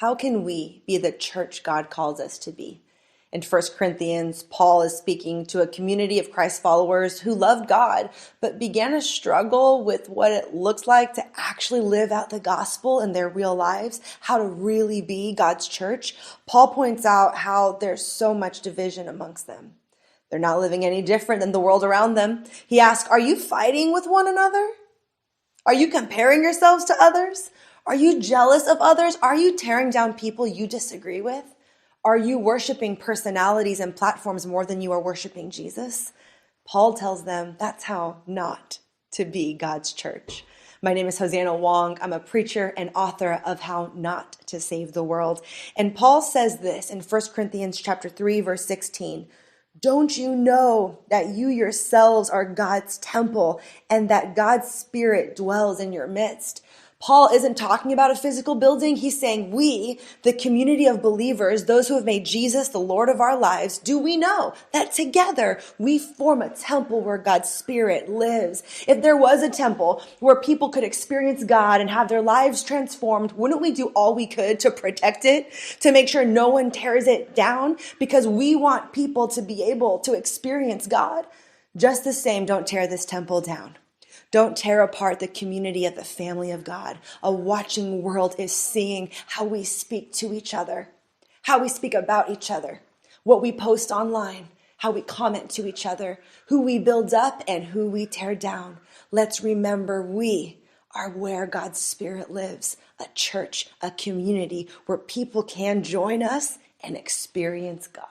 How can we be the church God calls us to be? In 1Corinthians, Paul is speaking to a community of Christ followers who loved God, but began to struggle with what it looks like to actually live out the gospel in their real lives, how to really be God's church. Paul points out how there's so much division amongst them. They're not living any different than the world around them. He asks, are you fighting with one another? Are you comparing yourselves to others? Are you jealous of others? Are you tearing down people you disagree with? Are you worshiping personalities and platforms more than you are worshiping Jesus? Paul tells them that's how not to be God's church. My name is Hosanna Wong. I'm a preacher and author of How Not to Save the World. And Paul says this in 1 Corinthians chapter 3, verse 16. Don't you know that you yourselves are God's temple and that God's Spirit dwells in your midst? Paul isn't talking about a physical building. He's saying we, the community of believers, those who have made Jesus the Lord of our lives, do we know that together we form a temple where God's Spirit lives? If there was a temple where people could experience God and have their lives transformed, wouldn't we do all we could to protect it, to make sure no one tears it down? Because we want people to be able to experience God. Just the same, don't tear this temple down. Don't tear apart the community of the family of God. A watching world is seeing how we speak to each other, how we speak about each other, what we post online, how we comment to each other, who we build up and who we tear down. Let's remember we are where God's Spirit lives, a church, a community where people can join us and experience God.